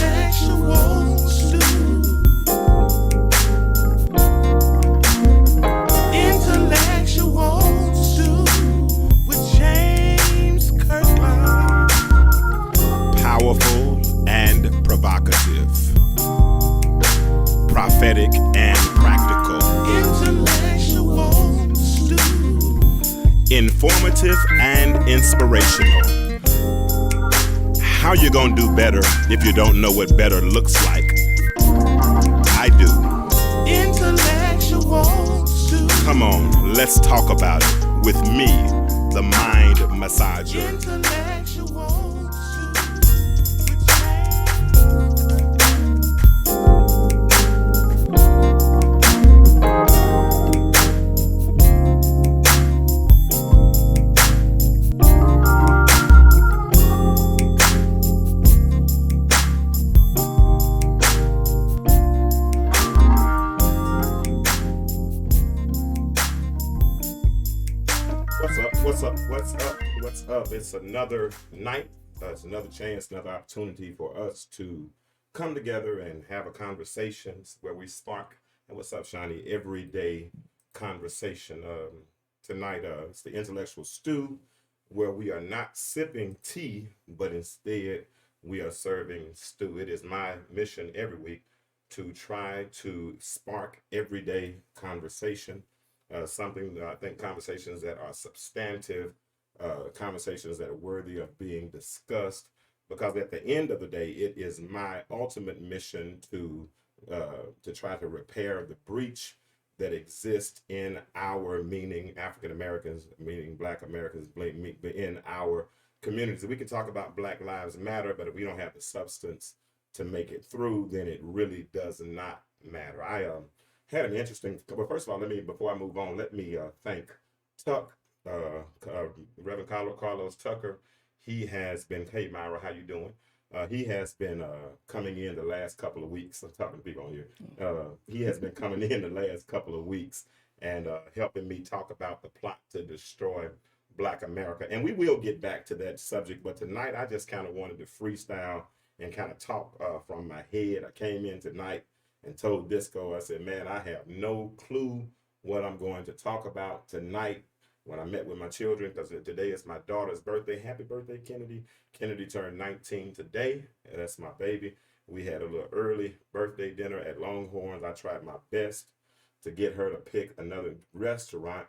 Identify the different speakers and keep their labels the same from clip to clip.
Speaker 1: Intellectual stew. Intellectual stew with James Kirkland.
Speaker 2: Powerful and provocative, prophetic and practical,
Speaker 1: Intellectual stew.
Speaker 2: informative and inspirational. How you gonna do better if you don't know what better looks like? I do.
Speaker 1: Intellectual stew.
Speaker 2: Come on, let's talk about it with me, the mind massager.
Speaker 1: Intellectual stew with
Speaker 2: What's up? It's another night. It's another chance, another opportunity for us to come together and have a conversation where we spark. And what's up, Shani? Everyday conversation. Tonight, it's the intellectual stew, where we are not sipping tea, but instead we are serving stew. It is my mission every week to try to spark everyday conversation. Something that I think conversations that are substantive, conversations that are worthy of being discussed, because at the end of the day, it is my ultimate mission to try to repair the breach that exists in our, meaning African Americans, meaning Black Americans, in our communities. We can talk about Black Lives Matter, but if we don't have the substance to make it through, then it really does not matter. I had an interesting, well, first of all, before I move on, let me thank Tuck, Reverend Carlos Tucker. He has been, hey Myra, how you doing? He has been coming in the last couple of weeks. I'm talking to people on here. He has been coming in the last couple of weeks and helping me talk about the plot to destroy Black America. And we will get back to that subject, but tonight I just kind of wanted to freestyle and kind of talk from my head. I came in tonight and told Disco, I said, man, I have no clue what I'm going to talk about tonight. When I met with my children, because today is my daughter's birthday. Happy birthday, Kennedy. Kennedy turned 19 today. That's my baby. We had a little early birthday dinner at Longhorns. I tried my best to get her to pick another restaurant.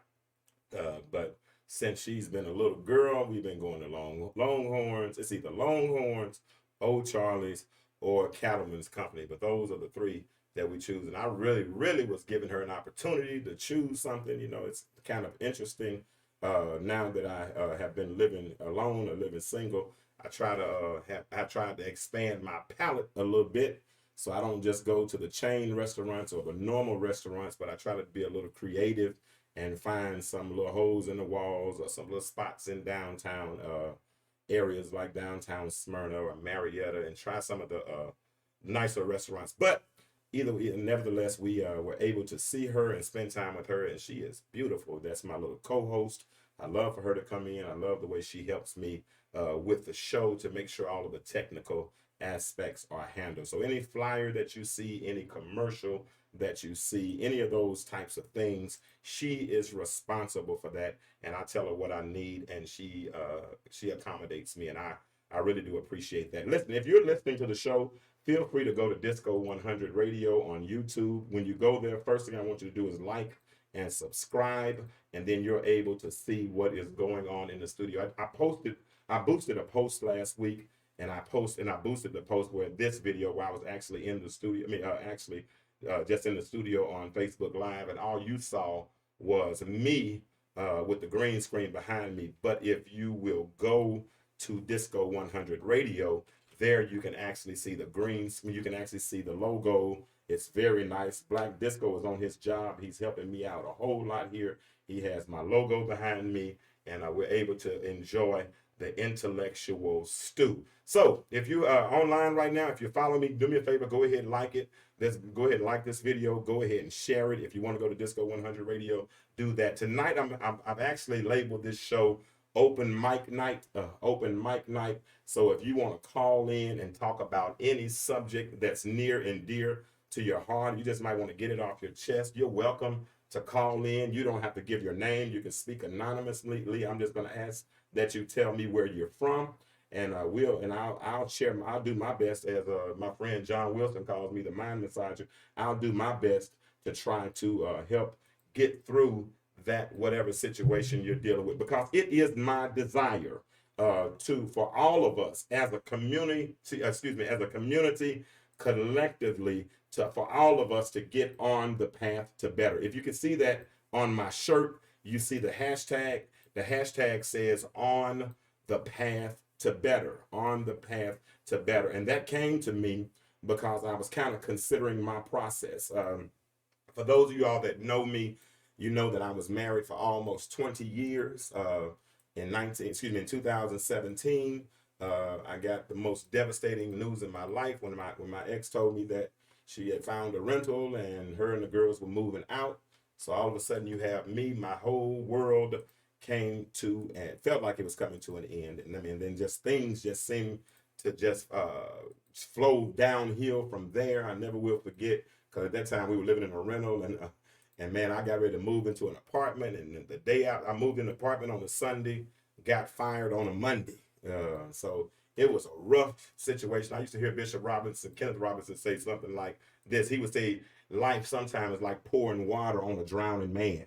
Speaker 2: But since she's been a little girl, we've been going to Longhorns. It's either Longhorns, Old Charlie's, or Cattleman's Company. But those are the three that we choose. And I really was giving her an opportunity to choose something. You know, it's kind of interesting now that I have been living alone or living single. I tried to expand my palate a little bit, so I don't just go to the chain restaurants or the normal restaurants, but I try to be a little creative and find some little holes in the walls or some little spots in downtown areas like downtown Smyrna or Marietta, and try some of the nicer restaurants. But nevertheless, we were able to see her and spend time with her, and she is beautiful. That's my little co-host. I love for her to come in. I love the way she helps me with the show to make sure all of the technical aspects are handled. So any flyer that you see, any commercial that you see, any of those types of things, she is responsible for that. And I tell her what I need, and she accommodates me, and I really do appreciate that. Listen, if you're listening to the show, feel free to go to Disco 100 Radio on YouTube. When you go there, first thing I want you to do is like and subscribe, and then you're able to see what is going on in the studio. I boosted a post last week, and I boosted the post where this video where I was actually in the studio. Just in the studio on Facebook Live, and all you saw was me with the green screen behind me. But if you will go to Disco 100 Radio, there you can actually see the greens. You can actually see the logo. It's very nice. Black Disco is on his job. He's helping me out a whole lot here. He has my logo behind me, and we're able to enjoy the intellectual stew. So if you are online right now, if you're following me, do me a favor, go ahead and like it. Let's go ahead and like this video. Go ahead and share it. If you want to go to Disco 100 Radio, do that. Tonight, I've actually labeled this show open mic night. So if you want to call in and talk about any subject that's near and dear to your heart, you just might want to get it off your chest, you're welcome to call in. You don't have to give your name. You can speak anonymously. I'm just going to ask that you tell me where you're from, and I'll do my best, as my friend John Wilson calls me, the mind massager. I'll do my best to try to help get through that whatever situation you're dealing with, because it is my desire to for all of us as a community, collectively, for all of us to get on the path to better. If you can see that on my shirt, you see the hashtag. The hashtag says on the path to better, on the path to better. And that came to me because I was kind of considering my process. For those of you all that know me, you know that I was married for almost 20 years. In 2017, I got the most devastating news in my life when my ex told me that she had found a rental and her and the girls were moving out. So all of a sudden, you have me. My whole world came to and felt like it was coming to an end. And I mean, then just things just seemed to just flow downhill from there. I never will forget, because at that time we were living in a rental, and man, I got ready to move into an apartment. And the day out, I moved in the apartment on a Sunday, got fired on a Monday. So it was a rough situation. I used to hear Kenneth Robinson say something like this. He would say, life sometimes is like pouring water on a drowning man.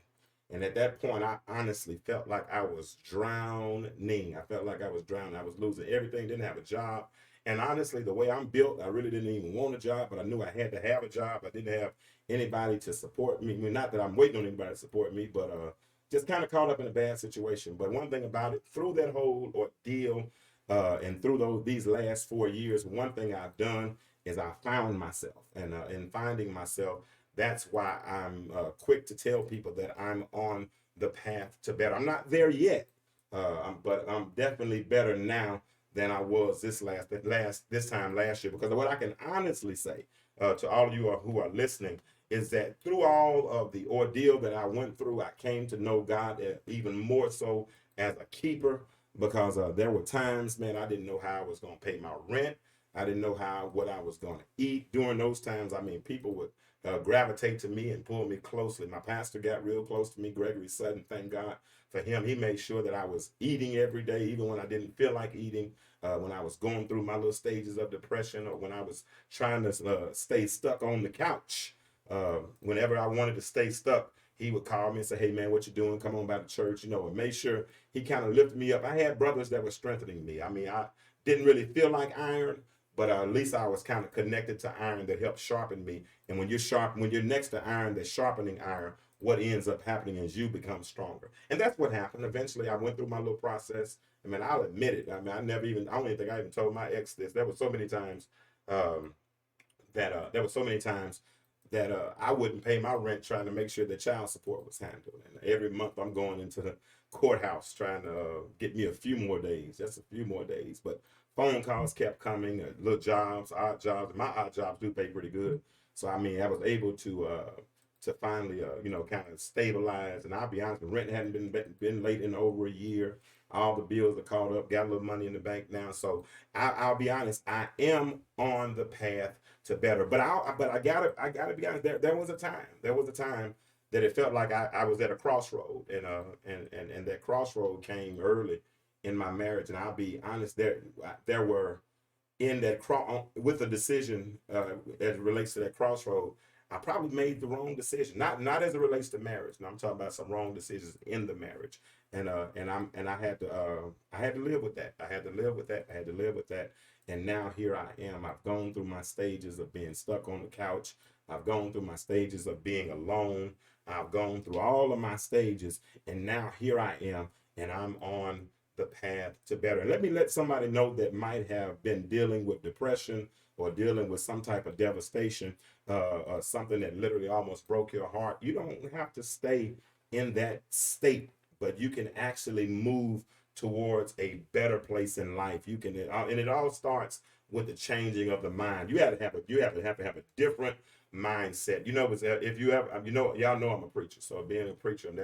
Speaker 2: And at that point, I honestly felt like I was drowning. I felt like I was drowning. I was losing everything, didn't have a job. And honestly, the way I'm built, I really didn't even want a job, but I knew I had to have a job. I didn't have anybody to support me. I mean, not that I'm waiting on anybody to support me, but just kind of caught up in a bad situation. But one thing about it, through that whole ordeal and through these last 4 years, one thing I've done is I found myself. And in finding myself, that's why I'm quick to tell people that I'm on the path to better. I'm not there yet, but I'm definitely better now than I was this time last year. Because what I can honestly say to all of you who are listening is that through all of the ordeal that I went through, I came to know God even more so as a keeper. Because there were times, man, I didn't know how I was going to pay my rent. I didn't know what I was going to eat. During those times, I mean, people would gravitate to me and pull me closely. My pastor got real close to me, Gregory Sutton. Thank God for him. He made sure that I was eating every day, even when I didn't feel like eating, when I was going through my little stages of depression, or when I was trying to stay stuck on the couch. Whenever I wanted to stay stuck, he would call me and say, hey, man, what you doing? Come on by the church, and make sure he kind of lifted me up. I had brothers that were strengthening me. I mean, I didn't really feel like iron, but at least I was kind of connected to iron that helped sharpen me. And when you're next to iron that's sharpening iron, what ends up happening is you become stronger. And that's what happened. Eventually, I went through my little process. I mean, I'll admit it. I mean, I don't even think I even told my ex this. There were so many times that I wouldn't pay my rent, trying to make sure that child support was handled. And every month I'm going into the courthouse trying to get me a few more days, just a few more days. But phone calls kept coming, little jobs, odd jobs. My odd jobs do pay pretty good. So, I mean, I was able to finally, kind of stabilize. And I'll be honest, the rent hadn't been late in over a year. All the bills are caught up, got a little money in the bank now. So I'll be honest, I am on the path to better. But I gotta be honest. There was a time that it felt like I was at a crossroad, and that crossroad came early in my marriage. And I'll be honest, there were in that with the decision as it relates to that crossroad. I probably made the wrong decision, not as it relates to marriage. No, I'm talking about some wrong decisions in the marriage, and I had to live with that. I had to live with that. And now here I am. I've gone through my stages of being stuck on the couch. I've gone through my stages of being alone. I've gone through all of my stages, and now here I am, and I'm on the path to better. And let somebody know that might have been dealing with depression or dealing with some type of devastation, something that literally almost broke your heart. You don't have to stay in that state, but you can actually move towards a better place in life. You can, and it all starts with the changing of the mind. You have to have a different mindset. You know, if you ever, y'all know I'm a preacher. So being a preacher, and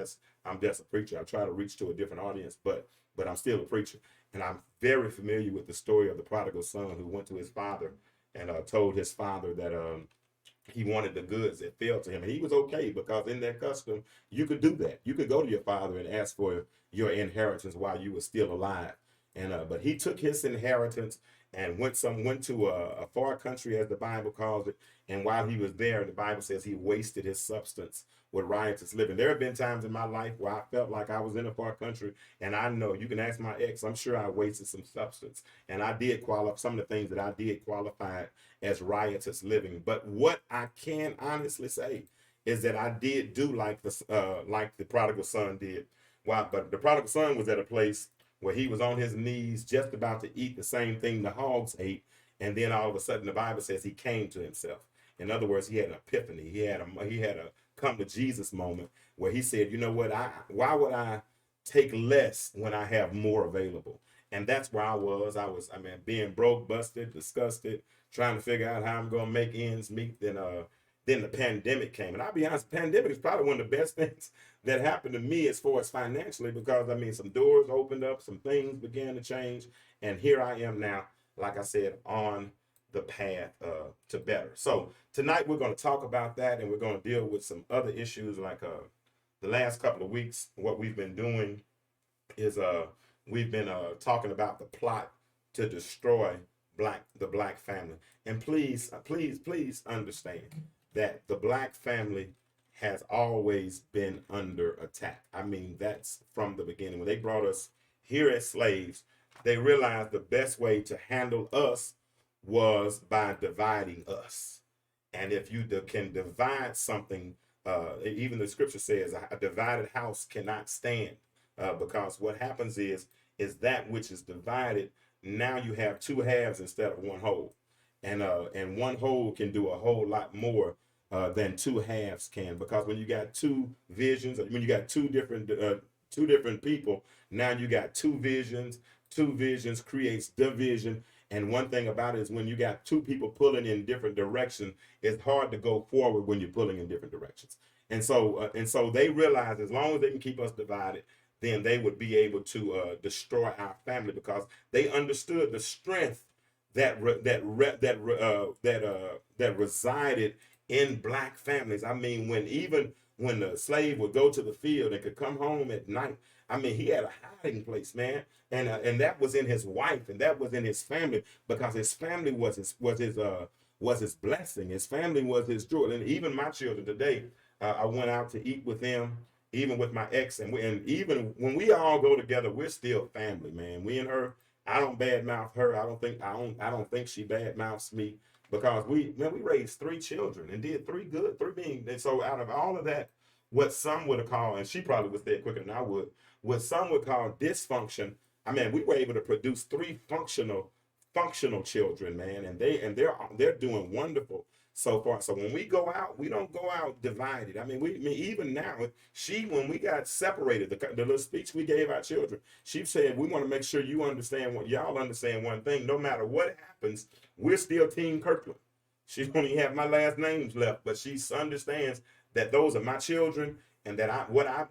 Speaker 2: I'm just a preacher. I try to reach to a different audience, but I'm still a preacher, and I'm very familiar with the story of the prodigal son who went to his father and told his father that he wanted the goods that fell to him. And he was okay, because in that custom, you could do that. You could go to your father and ask for your inheritance while you were still alive. And but he took his inheritance and went to a far country, as the Bible calls it. And while he was there, the Bible says he wasted his substance with riotous living. There have been times in my life where I felt like I was in a far country, and I know, you can ask my ex, I'm sure I wasted some substance. And I did qualify, some of the things that I did qualify as riotous living. But what I can honestly say is that I did do like the prodigal son did. Wow, but the prodigal son was at a place where he was on his knees just about to eat the same thing the hogs ate, and then all of a sudden the Bible says he came to himself. In other words, he had an epiphany. He had a come to Jesus moment where he said, you know what, why would I take less when I have more available? And that's where I was, being broke, busted, disgusted, trying to figure out how I'm going to make ends meet. Then the pandemic came. And I'll be honest, the pandemic is probably one of the best things that happened to me as far as financially, because some doors opened up, some things began to change. And here I am now, like I said, on the path to better. So tonight we're going to talk about that, and we're going to deal with some other issues. Like the last couple of weeks, what we've been doing is we've been talking about the plot to destroy the black family. And please understand that the black family has always been under attack. That's from the beginning. When they brought us here as slaves, they realized the best way to handle us was by dividing us. And if you can divide something, even the scripture says a divided house cannot stand, because what happens is that which is divided, now you have two halves instead of one whole. And one whole can do a whole lot more than two halves can, because when you got two visions, when you got two different people, now you got two visions. Two visions creates division. And one thing about it is, when you got two people pulling in different directions, it's hard to go forward when you're pulling in different directions. And so they realized as long as they can keep us divided, then they would be able to destroy our family, because they understood the strength that resided in black families. When the slave would go to the field and could come home at night, he had a hiding place, man, and that was in his wife, and that was in his family, because his family was his blessing. His family was his joy. And even my children today, I went out to eat with them, even with my ex, and even when we all go together, we're still family, man. We and her, I don't badmouth her. I don't think she badmouths me, because we raised three children and did and so out of all of that, what some would have called, and she probably was there quicker than I would, what some would call dysfunction, we were able to produce three functional children, man, and they're doing wonderful so far. So when we go out, we don't go out divided. Even now, when we got separated, the little speech we gave our children, she said, we want to make sure y'all understand one thing. No matter what happens, we're still Team Kirkland. She only have my last names left, but she understands that those are my children, and that what I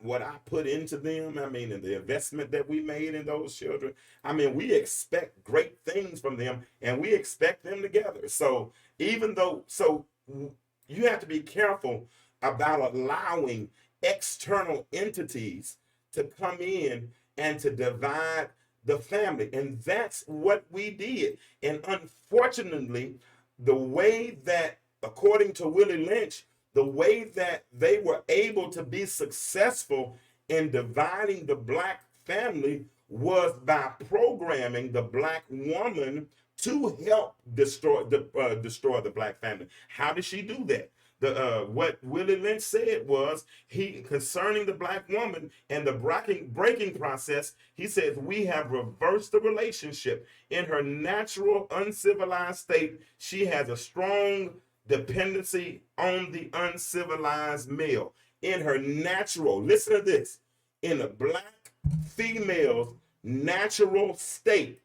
Speaker 2: put into them, and the investment that we made in those children, we expect great things from them, and we expect them together. So you have to be careful about allowing external entities to come in and to divide the family. And that's what we did. And unfortunately, the way that, according to Willie Lynch, the way that they were able to be successful in dividing the black family was by programming the black woman to help destroy the black family. How did she do that? What Willie Lynch said was, concerning the black woman and the breaking process, he says, we have reversed the relationship. In her natural uncivilized state, she has a strong dependency on the uncivilized male. In her natural, listen to this, in the black female's natural state,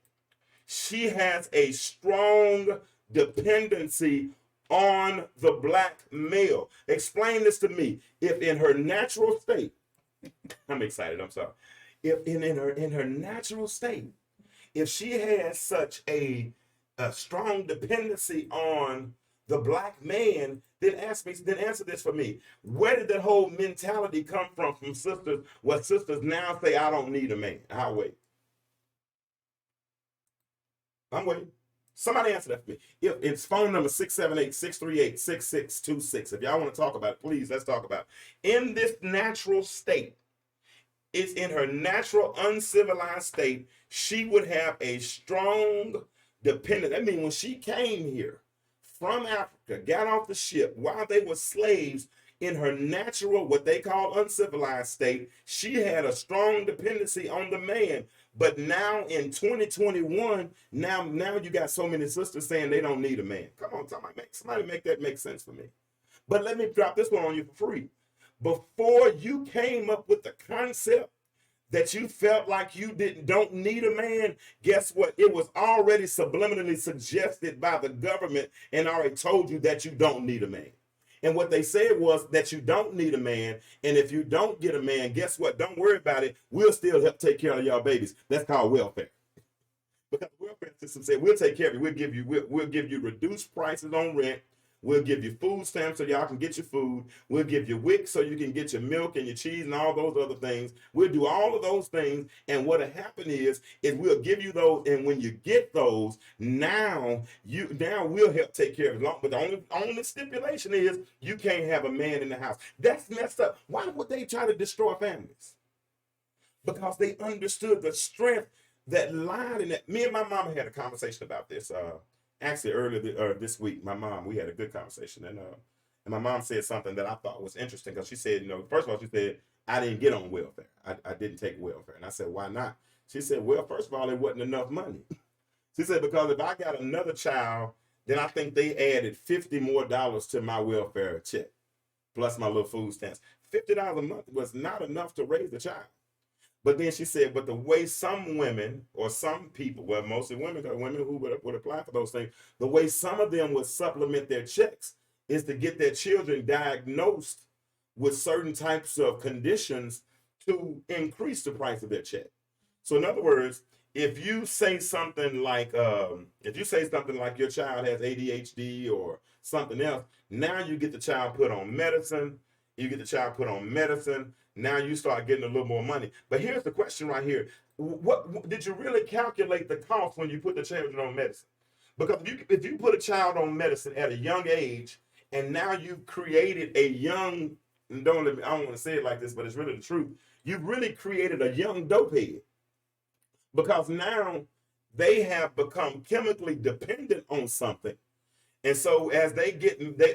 Speaker 2: she has a strong dependency on the black male. Explain this to me. If in her natural state, I'm excited, I'm sorry. If in her natural state, if she has such a strong dependency on the black man, then answer this for me. Where did that whole mentality come from sisters? What sisters now say, I don't need a man. I'll wait. I'm waiting. Somebody answer that for me. If it's phone number 678-638-6626. If y'all want to talk about it, please, let's talk about it. In this natural state, it's in her natural uncivilized state, she would have a strong dependent. I mean, when she came here from Africa, got off the ship while they were slaves, in her natural, what they call uncivilized state, she had a strong dependency on the man. But now in 2021, now you got so many sisters saying they don't need a man. Come on, somebody make that make sense for me. But let me drop this one on you for free. Before you came up with the concept that you felt like you don't need a man, guess what? It was already subliminally suggested by the government and already told you that you don't need a man. And what they said was that you don't need a man. And if you don't get a man, guess what? Don't worry about it. We'll still help take care of y'all babies. That's called welfare. Because the welfare system said, we'll take care of you. We'll give you reduced prices on rent. We'll give you food stamps so y'all can get your food. We'll give you WIC so you can get your milk and your cheese and all those other things. We'll do all of those things. And what'll happen is we'll give you those. And when you get those, now we'll help take care of it. But the only stipulation is you can't have a man in the house. That's messed up. Why would they try to destroy families? Because they understood the strength that lied in that. Me and my mama had a conversation about this. Actually, earlier this week, we had a good conversation, and my mom said something that I thought was interesting because she said, first of all, she said, I didn't get on welfare. I didn't take welfare. And I said, why not? She said, well, first of all, it wasn't enough money. She said, because if I got another child, then I think they added $50 more to my welfare check, plus my little food stamps. $50 a month was not enough to raise a child. But then she said, but the way some women or some people, well, mostly women, because women who would apply for those things, the way some of them would supplement their checks is to get their children diagnosed with certain types of conditions to increase the price of their check. So in other words, if you say something like your child has ADHD or something else, now you get the child put on medicine. Now you start getting a little more money. But here's the question right here. What did you really calculate the cost when you put the children on medicine? Because if you put a child on medicine at a young age, and now you've created a young, I don't want to say it like this, but it's really the truth. You've really created a young dopehead. Because now they have become chemically dependent on something. And so as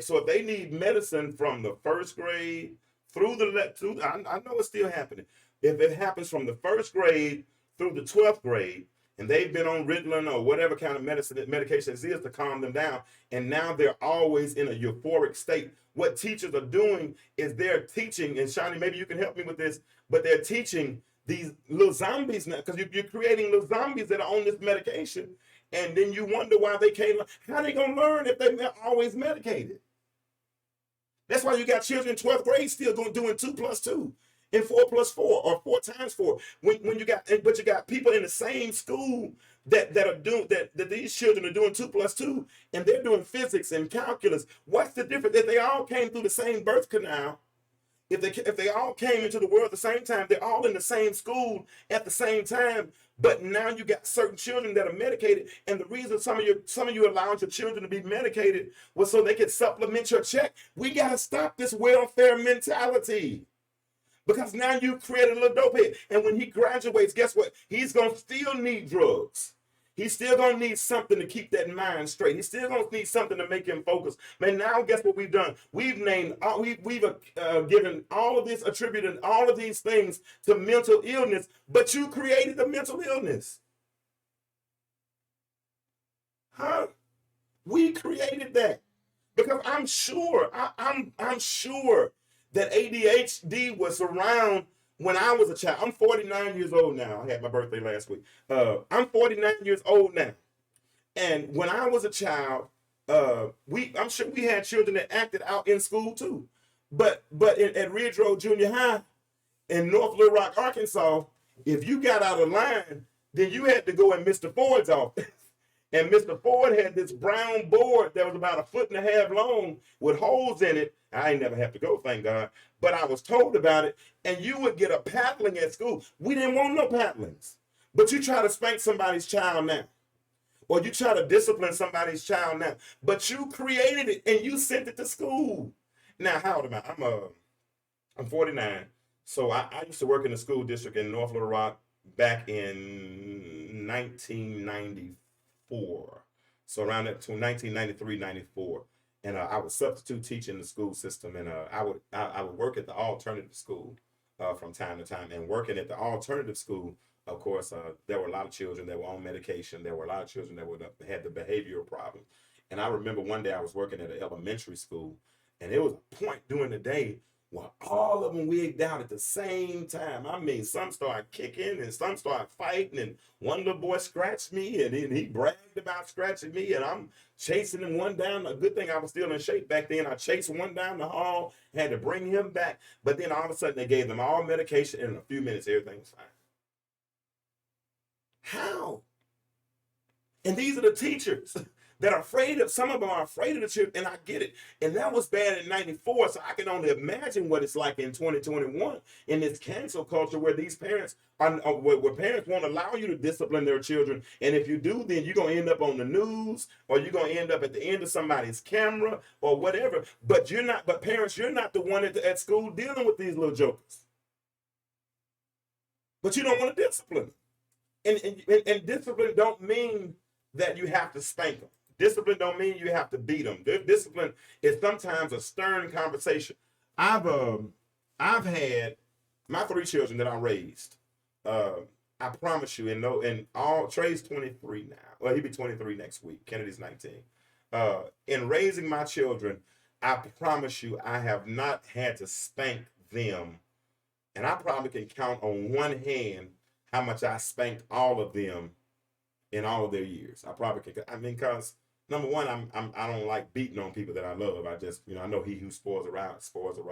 Speaker 2: so if they need medicine from the first grade through I know it's still happening. If it happens from the first grade through the 12th grade, and they've been on Ritalin or whatever kind of medication it is to calm them down, and now they're always in a euphoric state. What teachers are doing is they're teaching, and Shani, maybe you can help me with this, but they're teaching these little zombies now, because you're creating little zombies that are on this medication, and then you wonder why they can't learn. How are they going to learn if they're always medicated? That's why you got children in 12th grade still doing 2 plus 2 and 4 plus 4 or 4 times 4. But you got people in the same school that are doing that these children are doing 2 plus 2, and they're doing physics and calculus. What's the difference? If they all came through the same birth canal, if they all came into the world at the same time, they're all in the same school at the same time. But now you got certain children that are medicated, and the reason some of you allowed your children to be medicated was so they could supplement your check. We got to stop this welfare mentality, because now you created a little dopehead, and when he graduates, guess what? He's gonna still need drugs. He's still gonna need something to keep that mind straight. He's still gonna need something to make him focus. Man, now guess what we've done? We've given all of this, attributed all of these things to mental illness, but you created the mental illness. Huh? We created that, because I'm sure that ADHD was around when I was a child, I'm 49 years old now. I had my birthday last week. I'm 49 years old now. And when I was a child, I'm sure we had children that acted out in school too. But at Ridge Road Junior High in North Little Rock, Arkansas, if you got out of line, then you had to go in Mr. Ford's office. And Mr. Ford had this brown board that was about 1.5 feet long with holes in it. I ain't never have to go, thank God. But I was told about it, and you would get a paddling at school. We didn't want no paddlings. But you try to spank somebody's child now, or you try to discipline somebody's child now. But you created it, and you sent it to school. Now, how old am I? I'm 49. So I used to work in the school district in North Little Rock back in 1994. So around that to 1993, 94. And I was substitute teaching the school system, and I would work at the alternative school from time to time. And working at the alternative school, of course, there were a lot of children that were on medication. There were a lot of children that had the behavioral problems. And I remember one day I was working at an elementary school, and there was a point during the day where all of them wigged out at the same time. I mean, some started kicking and some started fighting, and one little boy scratched me, and then he bragged about scratching me, and I'm chasing him one down. A good thing I was still in shape back then. I chased one down the hall, had to bring him back, but then all of a sudden they gave them all medication, and in a few minutes everything was fine. How? And these are the teachers that are afraid of, some of them are afraid of the children, and I get it. And that was bad in 94, so I can only imagine what it's like in 2021 in this cancel culture where these parents where parents won't allow you to discipline their children. And if you do, then you're going to end up on the news, or you're going to end up at the end of somebody's camera or whatever. But parents, you're not the one at school dealing with these little jokers. But you don't want to discipline them. And discipline don't mean that you have to spank them. Discipline don't mean you have to beat them. Discipline is sometimes a stern conversation. I've had my 3 children that I raised. I promise you, and all Trey's 23 now. Well, he'll be 23 next week. Kennedy's 19. In raising my children, I promise you, I have not had to spank them, and I probably can count on one hand how much I spanked all of them in all of their years. I probably can. I mean, because number one, I don't like beating on people that I love. I just, I know he who spares a rod, spoils a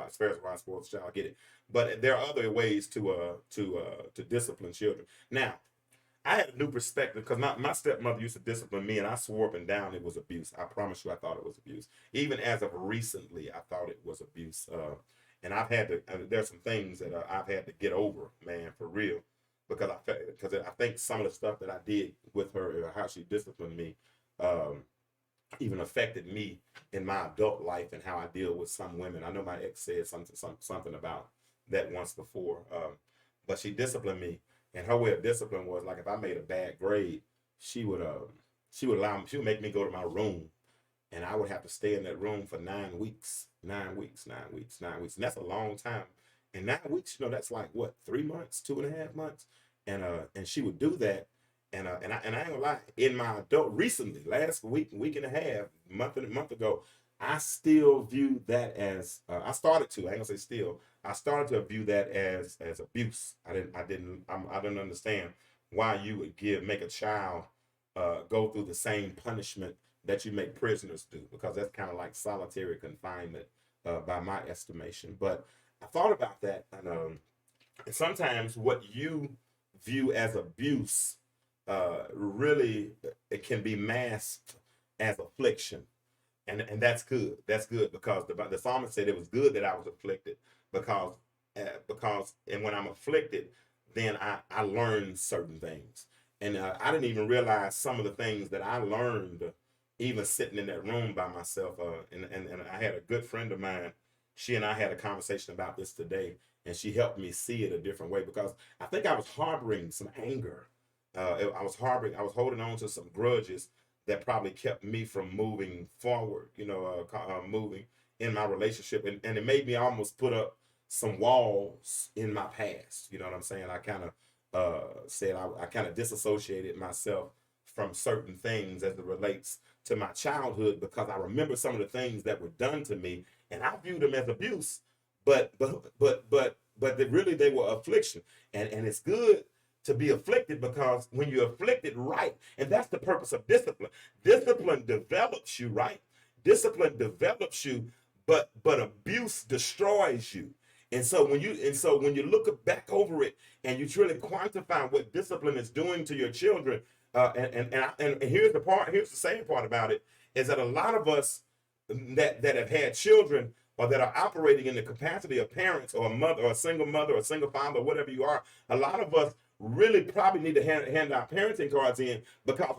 Speaker 2: child. I get it. But there are other ways to discipline children. Now, I had a new perspective because my stepmother used to discipline me, and I swore up and down it was abuse. I promise you, I thought it was abuse. Even as of recently, I thought it was abuse. And I've had to. There's some things that I've had to get over, man, for real. Because I think some of the stuff that I did with her, or how she disciplined me, even affected me in my adult life and how I deal with some women. I know my ex said something about that once before, but she disciplined me, and her way of discipline was like if I made a bad grade, she would make me go to my room, and I would have to stay in that room for 9 weeks, 9 weeks, 9 weeks, 9 weeks, and that's a long time. And 9 weeks, that's like what, 3 months, 2.5 months, and she would do that, and I ain't gonna lie, in my adult recently, last week and a half, month ago, I still view that as I started to view that as abuse. I didn't understand why you would make a child go through the same punishment that you make prisoners do, because that's kind of like solitary confinement by my estimation, but I thought about that, and sometimes what you view as abuse, really, it can be masked as affliction, and that's good. That's good, because the psalmist said it was good that I was afflicted, because and when I'm afflicted, then I learn certain things, and I didn't even realize some of the things that I learned, even sitting in that room by myself. And I had a good friend of mine. She and I had a conversation about this today, and she helped me see it a different way, because I think I was harboring some anger. I was holding on to some grudges that probably kept me from moving forward, moving in my relationship. And it made me almost put up some walls in my past. You know what I'm saying? I kind of said I kind of disassociated myself from certain things as it relates to my childhood, because I remember some of the things that were done to me, and I viewed them as abuse, but but really they were affliction. And it's good to be afflicted, because when you're afflicted right, and that's the purpose of discipline. Discipline develops you, right? Discipline develops you, but abuse destroys you. And so when you look back over it and you truly quantify what discipline is doing to your children, and here's the sad part about it, is that a lot of us that have had children, or that are operating in the capacity of parents, or a mother, or a single mother, or a single father, or whatever you are, a lot of us really probably need to hand our parenting cards in, because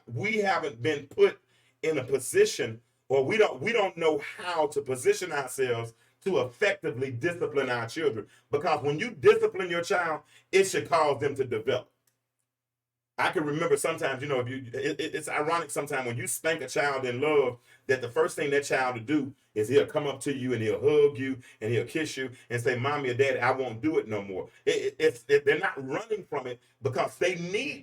Speaker 2: we haven't been put in a position, or we don't know how to position ourselves to effectively discipline our children. Because when you discipline your child, it should cause them to develop. I can remember sometimes, if it's ironic sometimes when you spank a child in love, that the first thing that child will do is he'll come up to you and he'll hug you and he'll kiss you and say, "Mommy or Daddy, I won't do it no more." They're not running from it, because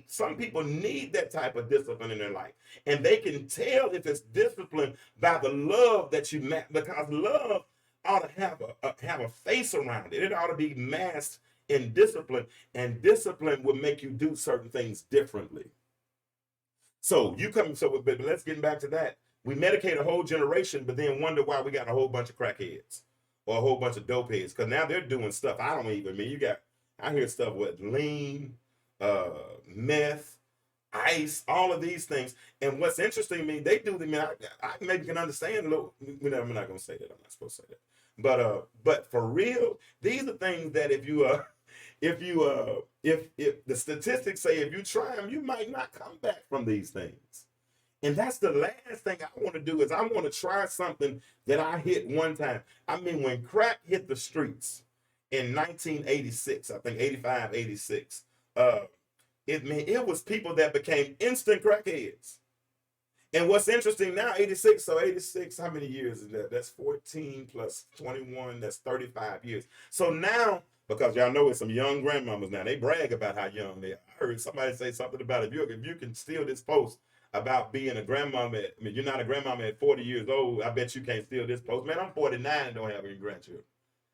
Speaker 2: some people need that type of discipline in their life. And they can tell if it's discipline by the love that you met, because love ought to have a face around it. It ought to be masked in discipline, and discipline will make you do certain things differently. But let's get back to that. We medicate a whole generation, but then wonder why we got a whole bunch of crackheads or a whole bunch of dope heads, because now they're doing stuff I don't even mean. I hear stuff with lean, meth, ice, all of these things. And what's interesting to me, they do them. I maybe can understand a little. I'm not going to say that. I'm not supposed to say that. But for real, these are things that if the statistics say if you try them, you might not come back from these things. And that's the last thing I want to do, is I want to try something that I hit one time. I mean, when crack hit the streets in 1986, I think 85, 86, it was people that became instant crackheads. And what's interesting now, 86, how many years is that? That's 14 plus 21, that's 35 years. So now, because y'all know it's some young grandmamas now, they brag about how young they are. I heard somebody say something about if you can steal this post about being a grandmama, you're not a grandmama at 40 years old, I bet you can't steal this post. Man, I'm 49 and don't have any grandchildren.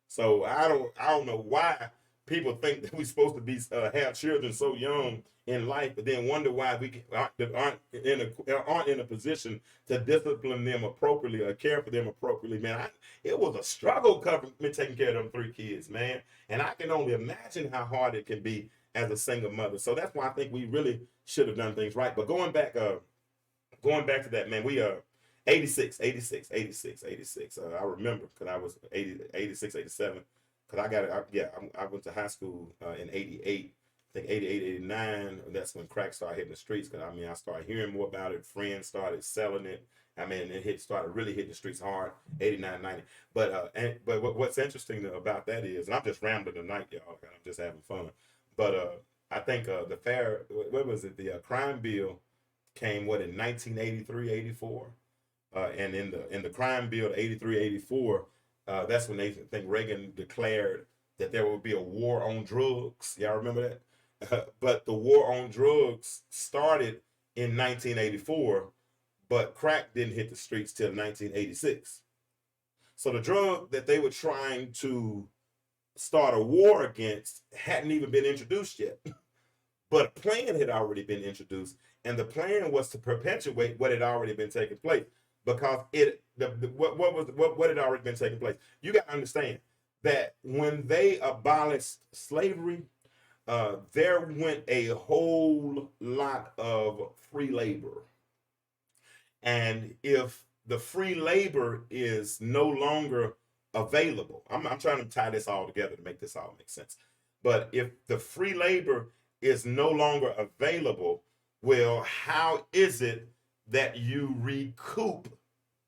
Speaker 2: So I don't know why people think that we're supposed to be have children so young in life, but then wonder why we aren't in a position to discipline them appropriately or care for them appropriately. Man, it was a struggle taking care of them 3 kids, man, and I can only imagine how hard it can be as a single mother. So that's why I think we really should have done things right. But going back to that, man, we 86. I remember, because I was 86, 87. Because I went to high school in 88. I think 88, 89, that's when crack started hitting the streets. Because I started hearing more about it. Friends started selling it. It started really hitting the streets hard, 89, 90. But what's interesting about that is, and I'm just rambling tonight, y'all. I'm just having fun. But I think what was it? The crime bill came in 1983, 84, and in the crime bill 83, 84. That's when they think Reagan declared that there would be a war on drugs. Y'all remember that? But the war on drugs started in 1984, but crack didn't hit the streets till 1986. So the drug that they were trying to start a war against hadn't even been introduced yet. But a plan had already been introduced, and the plan was to perpetuate what had already been taking place. Because what had already been taking place. You got to understand that when they abolished slavery, there went a whole lot of free labor. And if the free labor is no longer available, I'm trying to tie this all together to make this all make sense. But if the free labor is no longer available, well, how is it that you recoup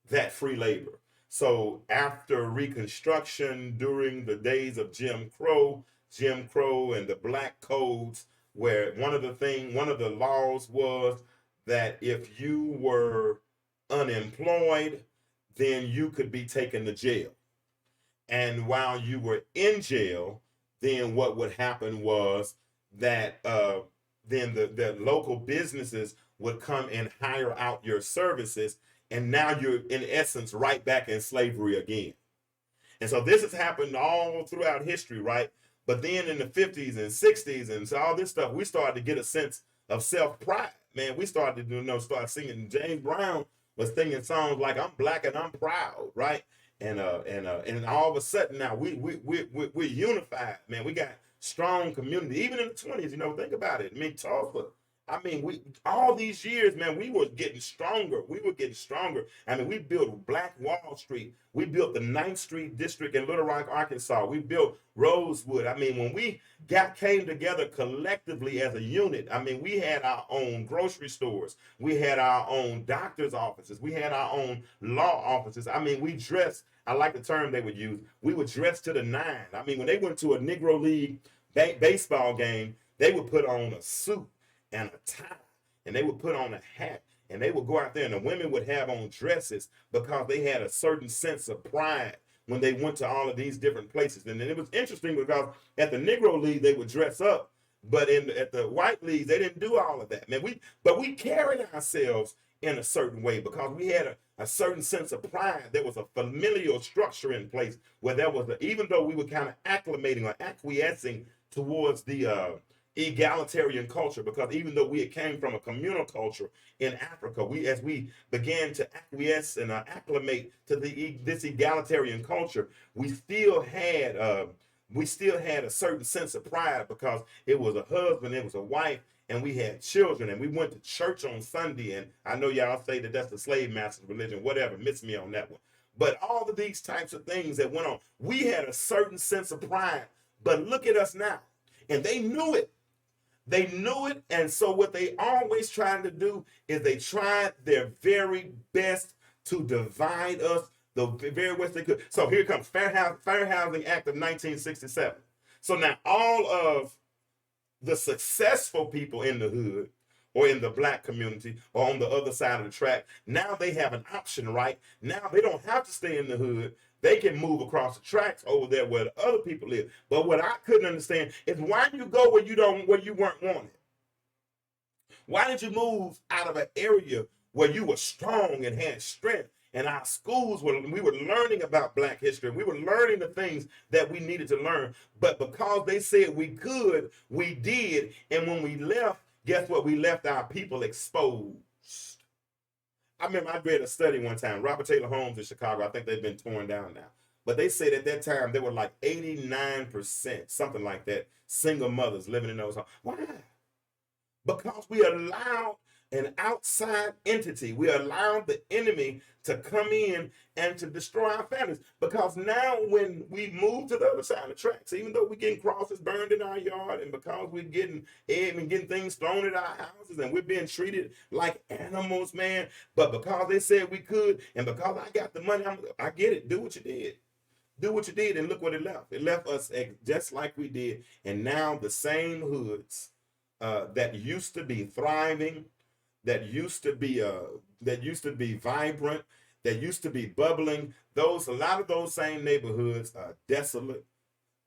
Speaker 2: that free labor? So after Reconstruction, during the days of Jim Crow and the black codes, where one of the laws was that if you were unemployed, then you could be taken to jail. And while you were in jail, then what would happen was that then the local businesses would come and hire out your services, and now you're in essence right back in slavery again. And so this has happened all throughout history, right? But then in the 50s and 60s and so all this stuff, we started to get a sense of self-pride. Man, we started to start singing. James Brown was singing songs like "I'm Black and I'm Proud," right? And all of a sudden now we're unified, man. We got strong community, even in the 20s. Think about it. I mean, Tulsa. I mean, we all these years, man, we were getting stronger. We were getting stronger. I mean, we built Black Wall Street. We built the 9th Street District in Little Rock, Arkansas. We built Rosewood. I mean, when we came together collectively as a unit, I mean, we had our own grocery stores. We had our own doctor's offices. We had our own law offices. I mean, we dressed, I like the term they would use, we would dress to the nine. I mean, when they went to a Negro League baseball game, they would put on a suit and a tie, and they would put on a hat, and they would go out there, and the women would have on dresses because they had a certain sense of pride when they went to all of these different places. And then it was interesting because at the Negro League they would dress up, but at the white leagues they didn't do all of that. Man, we carried ourselves in a certain way because we had a certain sense of pride. There was a familial structure in place where there was even though we were kind of acclimating or acquiescing towards the egalitarian culture, because even though we came from a communal culture in Africa, as we began to acquiesce and acclimate to this egalitarian culture, we still had a certain sense of pride because it was a husband, it was a wife, and we had children, and we went to church on Sunday. And I know y'all say that that's the slave master's religion, whatever, miss me on that one. But all of these types of things that went on, we had a certain sense of pride. But look at us now, and they knew it. They knew it, and so what they always tried to do is they tried their very best to divide us the very best they could. So here comes Fair Housing Act of 1967. So now all of the successful people in the hood or in the Black community or on the other side of the track, now they have an option, right? Now they don't have to stay in the hood. They can move across the tracks over there where the other people live. But what I couldn't understand is why you go where you weren't wanted. Why did you move out of an area where you were strong and had strength? And our schools we were learning about Black history. We were learning the things that we needed to learn. But because they said we could, we did. And when we left, guess what? We left our people exposed. I remember I read a study one time, Robert Taylor Homes in Chicago. I think they've been torn down now. But they said at that time there were like 89%, something like that, single mothers living in those homes. Why? Because we allowed an outside entity, we allowed the enemy to come in and to destroy our families. Because now when we move to the other side of the tracks, even though we're getting crosses burned in our yard, and because we're getting egg and getting things thrown at our houses, and we're being treated like animals, man, but because they said we could, and because I got the money, I get it, do what you did. Do what you did, and look what it left. It left us just like we did. And now the same hoods that used to be thriving, that used to be vibrant, that used to be bubbling, a lot of those same neighborhoods are desolate.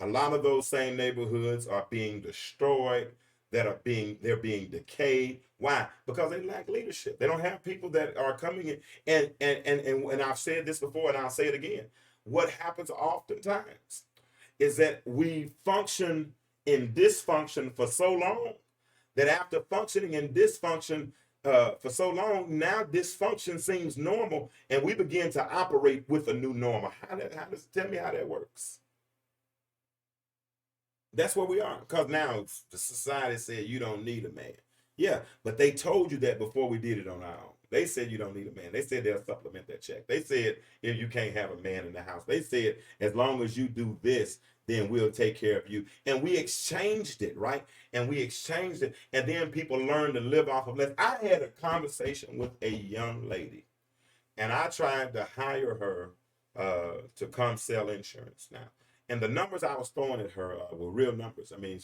Speaker 2: A lot of those same neighborhoods are being destroyed, they're being decayed. Why? Because they lack leadership. They don't have people that are coming in. And I've said this before, and I'll say it again. What happens oftentimes is that we function in dysfunction for so long that after functioning in dysfunction for so long, now dysfunction seems normal, and we begin to operate with a new normal. Tell me how that works? That's where we are, because now the society said you don't need a man. Yeah, but they told you that before we did it on our own. They said you don't need a man. They said they'll supplement that check. They said if you can't have a man in the house. They said as long as you do this, then we'll take care of you. And we exchanged it, right? And we exchanged it. And then people learned to live off of less. I had a conversation with a young lady, and I tried to hire her to come sell insurance now. And the numbers I was throwing at her were real numbers. I mean,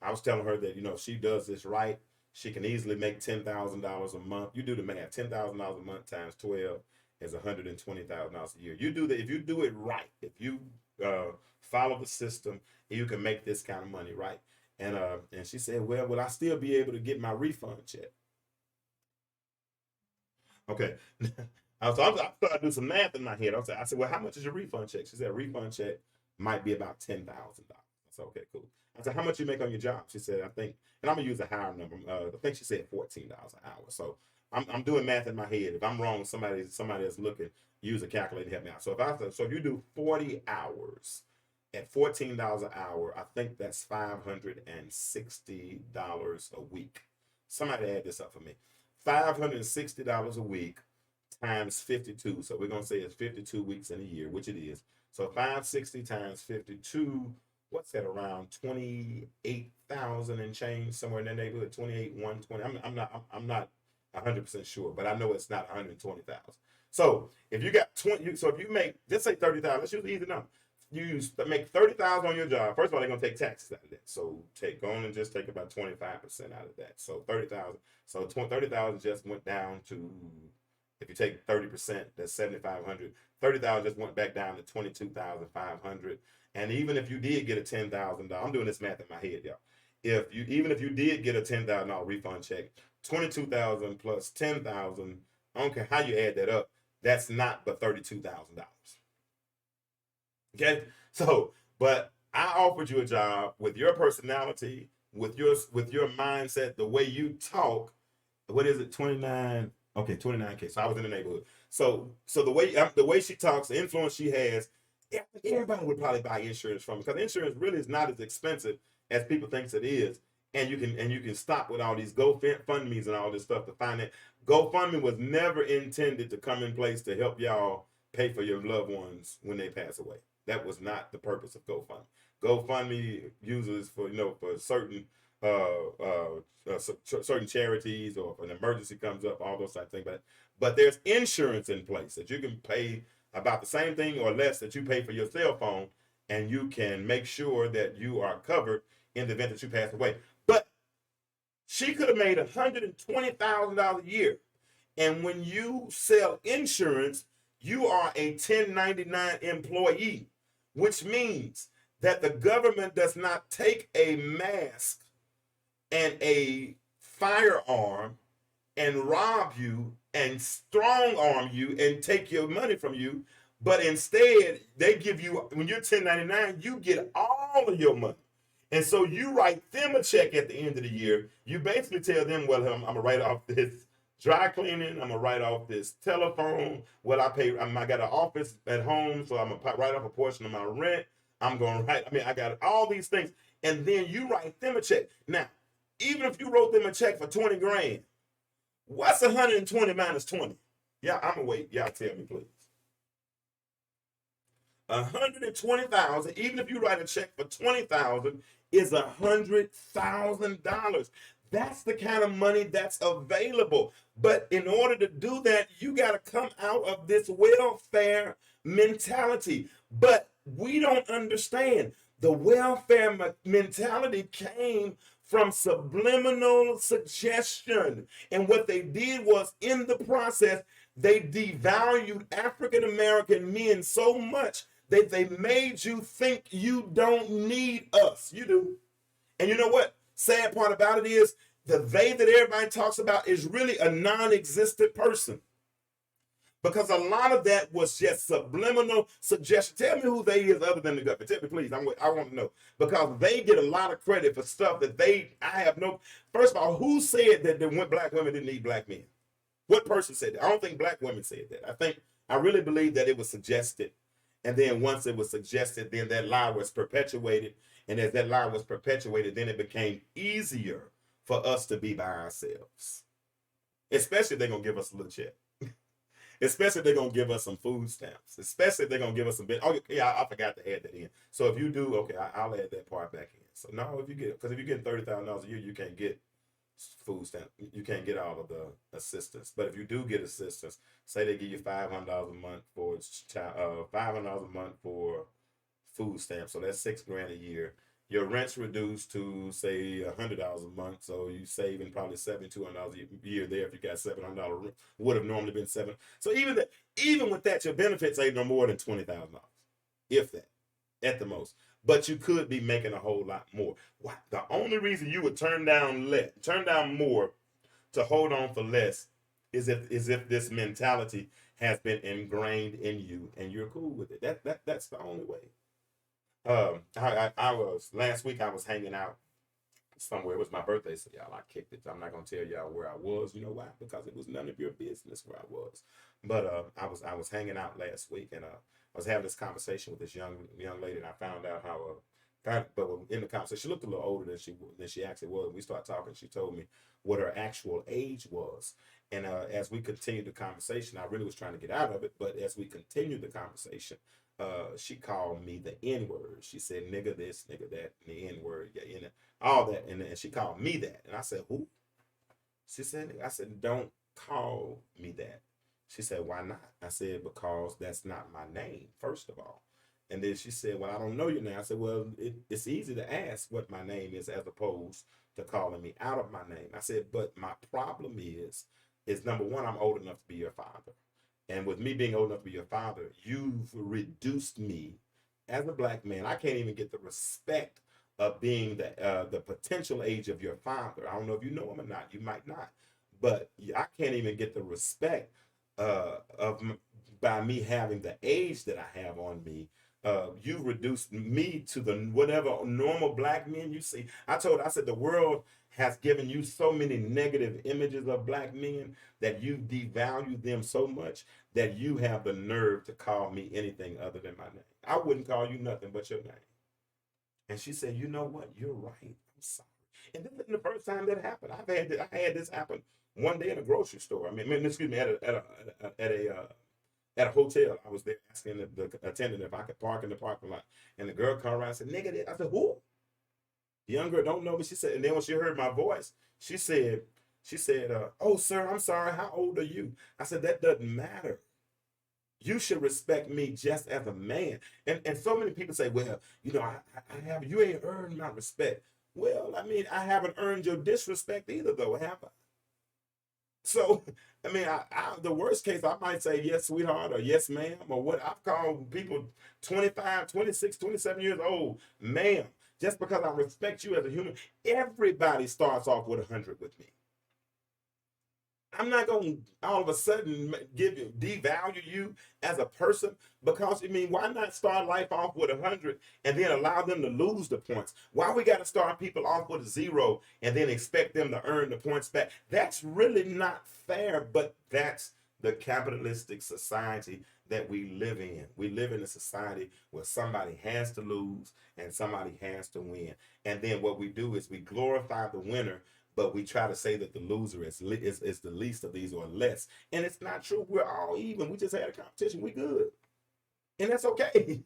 Speaker 2: I was telling her that, if she does this right, she can easily make $10,000 a month. You do the math. $10,000 a month times 12 is $120,000 a year. You do that. If you do it right, if you follow the system, you can make this kind of money, right? And she said, well, will I still be able to get my refund check? Okay. I started to do some math in my head. I said, well, how much is your refund check? She said, a refund check might be about $10,000. So okay, cool. I said, how much you make on your job? She said, I think, and I'm gonna use a higher number. I think she said $14 an hour. So I'm doing math in my head. If I'm wrong, somebody that's looking, use a calculator to help me out. So if you do 40 hours at $14 an hour, I think that's $560 a week. Somebody add this up for me. $560 a week times 52. So we're gonna say it's 52 weeks in a year, which it is. So 560 times 52, what's that, around 28,000 and change, somewhere in that neighborhood, 28, 120. I'm not 100% sure, but I know it's not 120,000. So if you got 20, so if you make, let's say 30,000, let's use the easy number. You make 30,000 on your job. First of all, they're gonna take taxes out of that. So go on and just take about 25% out of that. So 30,000. So 30,000 just went down to, if you take 30%, that's 7,500. 30,000 just went back down to 22,500. And even if you did get a $10,000, I'm doing this math in my head, y'all. Even if you did get a $10,000 refund check, 22,000 plus 10,000, I don't care how you add that up, that's not but $32,000. Okay, so but I offered you a job with your personality, with your mindset, the way you talk. What is it? 29. Okay, 29K. So I was in the neighborhood. So the way she talks, the influence she has, everybody would probably buy insurance from her, because insurance really is not as expensive as people think it is. And you can stop with all these GoFundMe's and all this stuff to find it. GoFundMe was never intended to come in place to help y'all pay for your loved ones when they pass away. That was not the purpose of GoFundMe. GoFundMe uses for certain certain charities, or if an emergency comes up, all those type of things. But there's insurance in place that you can pay about the same thing or less that you pay for your cell phone, and you can make sure that you are covered in the event that you pass away. But she could have made $120,000 a year, and when you sell insurance, you are a 1099 employee, which means that the government does not take a mask and a firearm and rob you and strong arm you and take your money from you, but instead they give you, when you're 1099, you get all of your money. And so you write them a check at the end of the year. You basically tell them, well, I'm gonna write off this dry cleaning, I'm gonna write off this telephone. Well, I got an office at home, so I'm gonna write off a portion of my rent. I got all these things. And then you write them a check. Now, even if you wrote them a check for 20 grand, what's 120 minus 20? Yeah, I'm gonna wait. Y'all tell me, please. 120,000, even if you write a check for 20,000, is $100,000. That's the kind of money that's available. But in order to do that, you got to come out of this welfare mentality. But we don't understand. The welfare mentality came from subliminal suggestion. And what they did was, in the process, they devalued African American men so much that they made you think you don't need us. You do. And you know what? Sad part about it is, the they that everybody talks about is really a non-existent person. Because a lot of that was just subliminal suggestion. Tell me who they is other than the government. Tell me, please. I want to know. Because they get a lot of credit for stuff that I have no. First of all, who said that black women didn't need black men? What person said that? I don't think black women said that. I really believe that it was suggested. And then once it was suggested, then that lie was perpetuated. And as that lie was perpetuated, then it became easier for us to be by ourselves. Especially if they're going to give us a little check. Especially if they're going to give us some food stamps. Especially if they're going to give us some bit. Oh, yeah, I forgot to add that in. So if you do, okay, I'll add that part back in. So no, because if you get $30,000 a year, you can't get food stamp. You can't get all of the assistance. But if you do get assistance, say they give you $500 a month for $500 a month for food stamps. So that's $6,000 a year. Your rent's reduced to, say, $100 a month, so you saving probably $7,200 a year there. If you got $700 rent, would have normally been $700. So even with that, your benefits ain't no more than $20,000, if that, at the most. But you could be making a whole lot more. Why? The only reason you would turn down more to hold on for less is if this mentality has been ingrained in you and you're cool with it. That's the only way. I was last week. I was hanging out somewhere. It was my birthday, so y'all, I kicked it. I'm not gonna tell y'all where I was. You know why? Because it was none of your business where I was. But I was hanging out last week, and I was having this conversation with this young lady, and I found out how but in the conversation, she looked a little older than she actually was. We started talking. She told me what her actual age was, and as we continued the conversation, I really was trying to get out of it. But as we continued the conversation, she called me the N word. She said nigga this, nigga that, and the N word, yeah, you know, all that, and she called me that, and I said who? She said, I said don't call me that. She said why not? I said because that's not my name, first of all. And then she said, well, I don't know your name. I said, well, it's easy to ask what my name is as opposed to calling me out of my name. I said, but my problem is number one, I'm old enough to be your father. And with me being old enough to be your father, you've reduced me as a black man. I can't even get the respect of being the potential age of your father. I don't know if you know him or not. You might not, but I can't even get the respect of by me having the age that I have on me. You reduced me to the whatever normal black men you see. I said the world has given you so many negative images of black men that you devalue them so much that you have the nerve to call me anything other than my name. I wouldn't call you nothing but your name. And she said, you know what? You're right. I'm sorry. And this isn't the first time that happened. I had this happen one day in a grocery store. Excuse me, at a hotel. I was there asking the attendant if I could park in the parking lot. And the girl came around and said, nigga, I said, who? The young girl don't know me. She said, and then when she heard my voice, she said, oh, sir, I'm sorry. How old are you? I said, that doesn't matter. You should respect me just as a man. And so many people say, well, you ain't earned my respect. Well, I haven't earned your disrespect either, though, have I? So, the worst case, I might say yes, sweetheart, or yes, ma'am, or what I've called people 25, 26, 27 years old, ma'am, just because I respect you as a human. Everybody starts off with 100 with me. I'm not going to all of a sudden devalue you as a person because, why not start life off with 100 and then allow them to lose the points? Why we got to start people off with a 0 and then expect them to earn the points back? That's really not fair, but that's the capitalistic society that we live in. We live in a society where somebody has to lose and somebody has to win. And then what we do is we glorify the winner, but we try to say that the loser is the least of these or less. And it's not true. We're all even. We just had a competition. We good. And that's okay.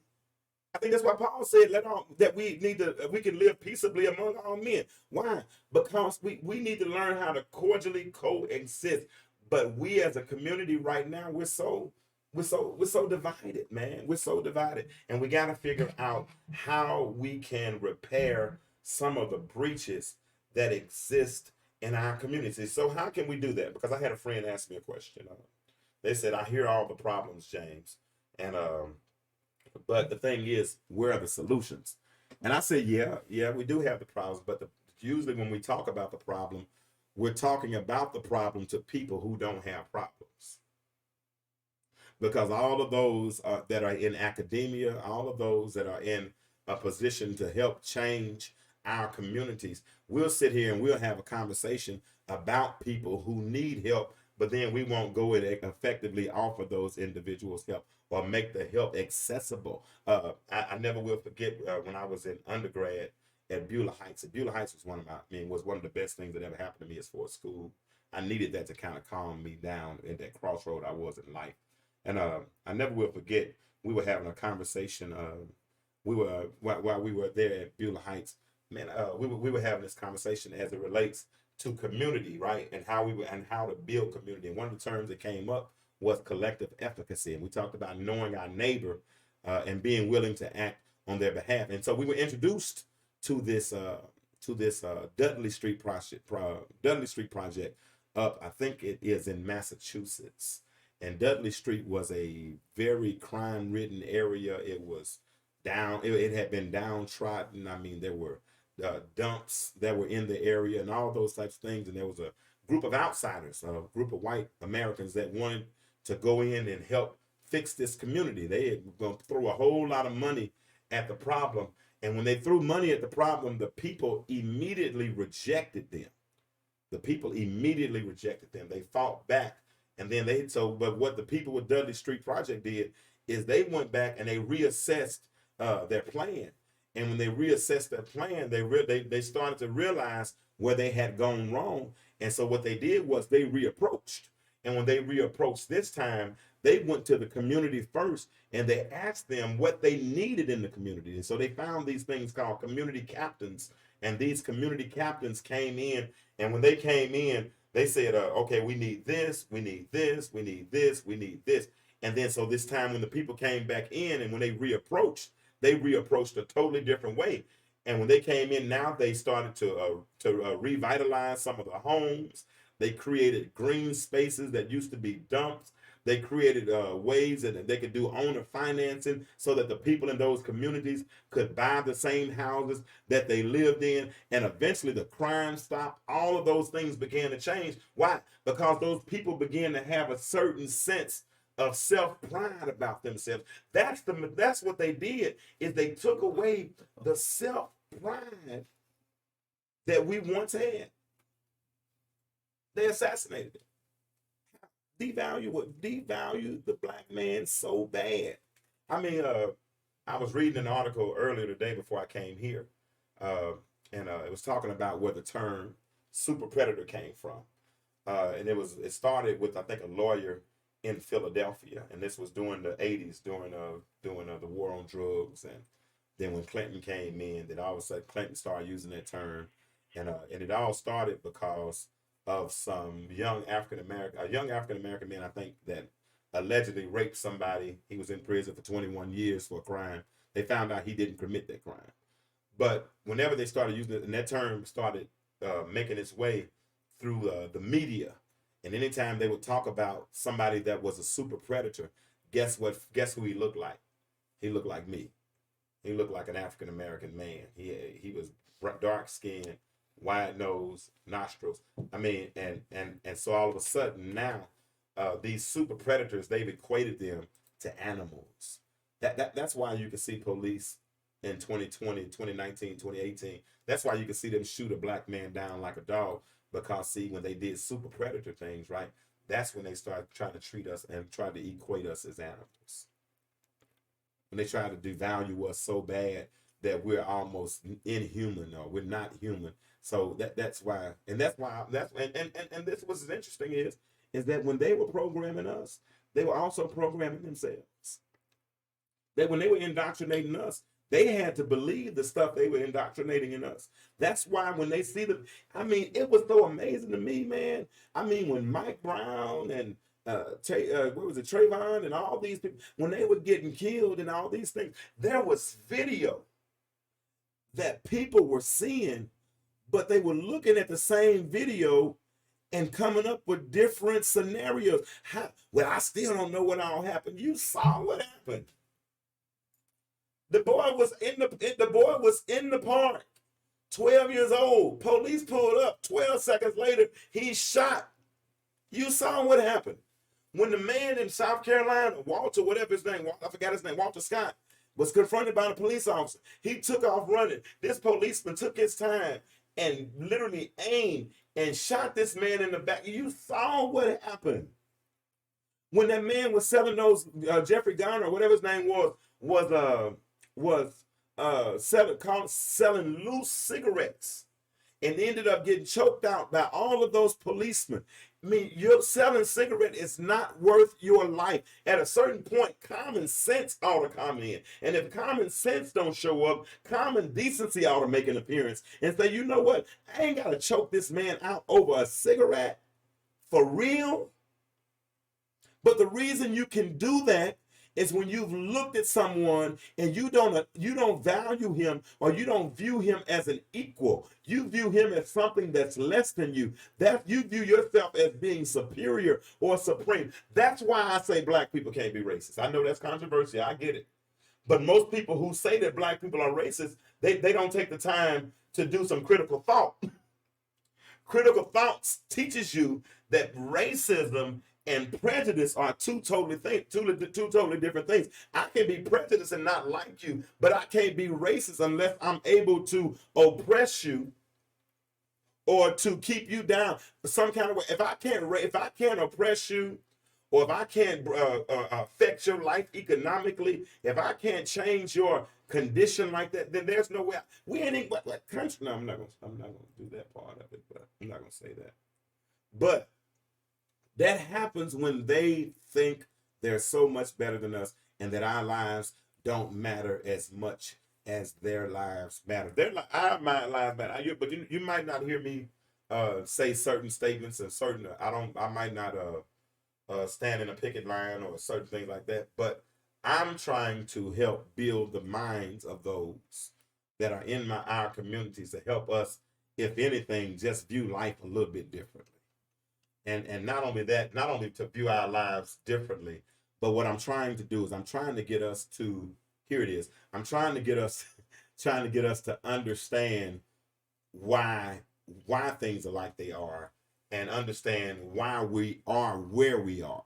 Speaker 2: I think that's why Paul said that we can live peaceably among all men. Why? Because we need to learn how to cordially coexist. But we as a community right now, we're so divided, man. We're so divided. And we got to figure out how we can repair some of the breaches that exist in our community. So how can we do that? Because I had a friend ask me a question. They said, I hear all the problems, James. And but the thing is, where are the solutions? And I said, yeah, we do have the problems, but usually when we talk about the problem, we're talking about the problem to people who don't have problems. Because all of those that are in academia, all of those that are in a position to help change our communities, we'll sit here and we'll have a conversation about people who need help, but then we won't go and effectively offer those individuals help or make the help accessible. I never will forget when I was in undergrad at Beulah Heights. Beulah Heights was was one of the best things that ever happened to me as far as school. I needed that to kind of calm me down in that crossroad I was in life. And I never will forget, we were having a conversation. While we were there at Beulah Heights, man, we were having this conversation as it relates to community, right? And how to build community. And one of the terms that came up was collective efficacy. And we talked about knowing our neighbor and being willing to act on their behalf. And so we were introduced to this Dudley Street project. Dudley Street project up, I think it is in Massachusetts. And Dudley Street was a very crime-ridden area. It was it had been downtrodden. There were dumps that were in the area and all those types of things. And there was a group of outsiders, a group of white Americans that wanted to go in and help fix this community. They were going to throw a whole lot of money at the problem. And when they threw money at the problem, the people immediately rejected them. The people immediately rejected them. They fought back. And then but what the people with Dudley Street Project did is they went back and they reassessed their plan. And when they reassessed their plan, they started to realize where they had gone wrong. And so what they did was they reapproached. And when they reapproached this time, they went to the community first and they asked them what they needed in the community. And so they found these things called community captains. And these community captains came in. And when they came in, they said, okay, we need this, we need this, we need this, we need this. And then so this time when the people came back in and when they reapproached a totally different way. And when they came in, now they started to revitalize some of the homes. They created green spaces that used to be dumps. They created ways that they could do owner financing so that the people in those communities could buy the same houses that they lived in. And eventually the crime stopped. All of those things began to change. Why? Because those people began to have a certain sense of self-pride about themselves. That's what they did, is they took away the self-pride that we once had. They assassinated it. Devalue the black man so bad. I mean, I was reading an article earlier today before I came here, and it was talking about where the term super predator came from, and it started with, I think, a lawyer in Philadelphia, and this was during the 80s, during the war on drugs, and then when Clinton came in, then all of a sudden Clinton started using that term, and it all started because of some young African American man, I think, that allegedly raped somebody. He was in prison for 21 years for a crime. They found out he didn't commit that crime. But whenever they started using it, and that term started making its way through the media, and anytime they would talk about somebody that was a super predator, guess who he looked like? He looked like me. He looked like an African American man. He was dark skinned, wide nose, nostrils. I mean, and so all of a sudden now, these super predators, they've equated them to animals. That's why you can see police in 2020, 2019, 2018. That's why you can see them shoot a black man down like a dog, because see, when they did super predator things, right, that's when they started trying to treat us and try to equate us as animals. When they try to devalue us so bad that we're almost inhuman or we're not human. So that's why, and this what's interesting is that when they were programming us, they were also programming themselves. That when they were indoctrinating us, they had to believe the stuff they were indoctrinating in us. That's why when they see it was so amazing to me, man. I mean, when Mike Brown and Trayvon and all these people, when they were getting killed and all these things, there was video that people were seeing, but they were looking at the same video and coming up with different scenarios. Well, I still don't know what all happened. You saw what happened. The boy was in the park, 12 years old. Police pulled up. 12 seconds later, he's shot. You saw what happened. When the man in South Carolina, Walter, whatever his name, I forgot his name, Walter Scott, was confronted by a police officer, he took off running. This policeman took his time and literally aimed and shot this man in the back. You saw what happened. When that man was selling those, Jeffrey Garner, whatever his name was selling loose cigarettes and ended up getting choked out by all of those policemen. I mean, your selling cigarette is not worth your life. At a certain point, common sense ought to come in. And if common sense don't show up, common decency ought to make an appearance and say, you know what? I ain't got to choke this man out over a cigarette for real. But the reason you can do that is when you've looked at someone and you don't value him, or you don't view him as an equal. You view him as something that's less than you. That you view yourself as being superior or supreme. That's why I say black people can't be racist. I know that's controversial. I get it. But most people who say that black people are racist, they don't take the time to do some critical thought. Critical thoughts teaches you that racism and prejudice are two totally different things. I can be prejudiced and not like you, but I can't be racist unless I'm able to oppress you or to keep you down some kind of way. If I can't oppress you, or if I can't affect your life economically, if I can't change your condition like that, then there's no way. We ain't even what country. No, I'm not gonna do that part of it. But I'm not gonna say that. But that happens when they think they're so much better than us, and that our lives don't matter as much as their lives matter. Our lives matter. But you might not hear me say certain statements and certain. I might not stand in a picket line or certain things like that. But I'm trying to help build the minds of those that are in our communities to help us, if anything, just view life a little bit differently. And not only that, not only to view our lives differently, but what I'm trying to do is I'm trying to get us to, here it is, I'm trying to get us to understand why things are like they are, and understand why we are where we are,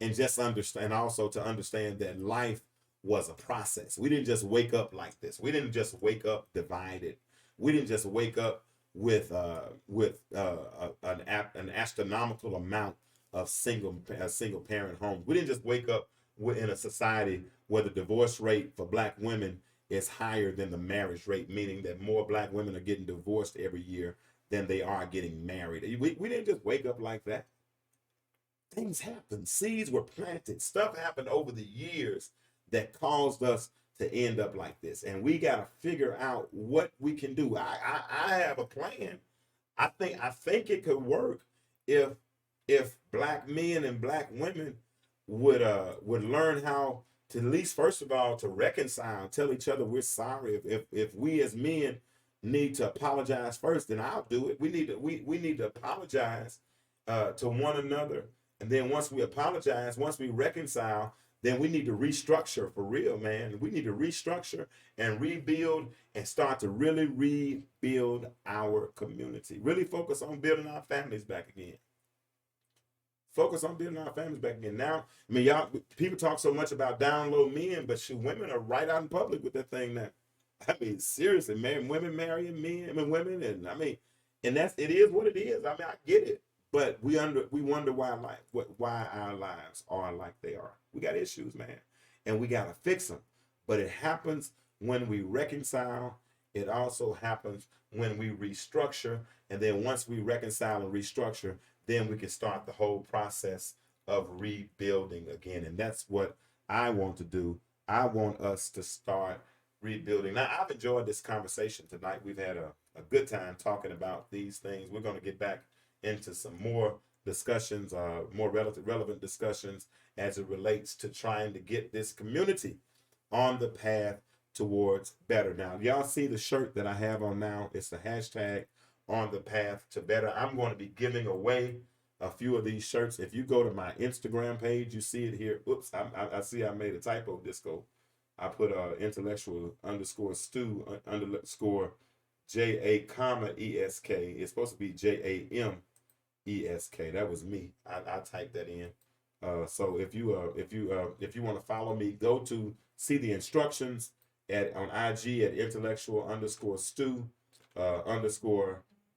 Speaker 2: and just understand, also to understand that life was a process. We didn't just wake up like this. We didn't just wake up divided. We didn't just wake up with an astronomical amount of single parent homes. We didn't just wake up in a society where the divorce rate for Black women is higher than the marriage rate, meaning that more Black women are getting divorced every year than they are getting married. We didn't just wake up like that. Things happened. Seeds were planted. Stuff happened over the years that caused us to end up like this. And we got to figure out what we can do. I have a plan. I think it could work if Black men and Black women would learn how to, at least first of all, to reconcile, tell each other we're sorry. If we as men need to apologize first, then I'll do it. We need to apologize to one another. And then once we apologize, once we reconcile, then we need to restructure for real, man. We need to restructure and rebuild and start to really rebuild our community. Really focus on building our families back again. Focus on building our families back again. Now, I mean, people talk so much about down low men, but women are right out in public with that thing now. I mean, seriously, man, women marrying men, women, and it is what it is. I mean, I get it. But we wonder why our lives are like they are. We got issues, man, and we gotta fix them. But it happens when we reconcile. It also happens when we restructure, and then once we reconcile and restructure, then we can start the whole process of rebuilding again. And that's what I want to do. I want us to start rebuilding. Now, I've enjoyed this conversation tonight. We've had a good time talking about these things. We're going to get back into some more discussions, more relevant discussions as it relates to trying to get this community on the path towards better. Now, y'all see the shirt that I have on now. It's the hashtag on the path to better. I'm going to be giving away a few of these shirts. If you go to my Instagram page, you see it here. Oops, I see I made a typo, Disco. I put intellectual _stew _ JA, ESK. It's supposed to be JAMESK. That was me. I typed that in. So if you want to follow me, go to see the instructions on IG at intellectual _stew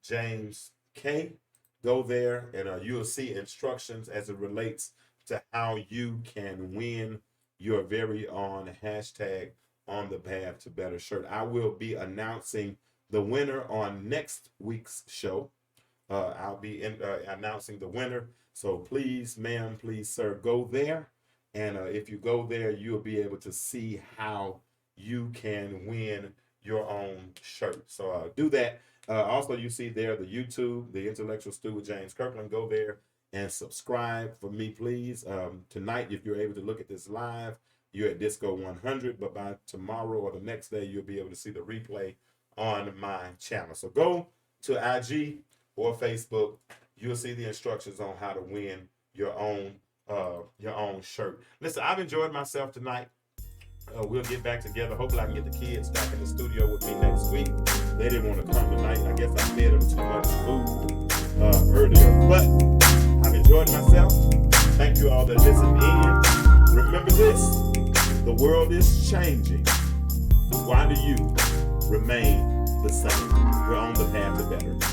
Speaker 2: _James K. Go there and you'll see instructions as it relates to how you can win your very own hashtag on the path to better shirt. I will be announcing the winner on next week's show. I'll be announcing the winner. So please, ma'am, please, sir, go there. And if you go there, you'll be able to see how you can win your own shirt. So do that. Also, you see there the YouTube, the Intellectual Stew with James Kirkland. Go there and subscribe for me, please. Tonight, if you're able to look at this live, you're at Disco 100. But by tomorrow or the next day, you'll be able to see the replay on my channel. So go to IG or Facebook. You'll see the instructions on how to win your own shirt. Listen, I've enjoyed myself tonight. We'll get back together. Hopefully I can get the kids back in the studio with me next week. They didn't want to come tonight. I guess I fed them too much food earlier. But I've enjoyed myself. Thank you all that listened in. Remember this, the world is changing. Why do you remain the same? We're on the path to better.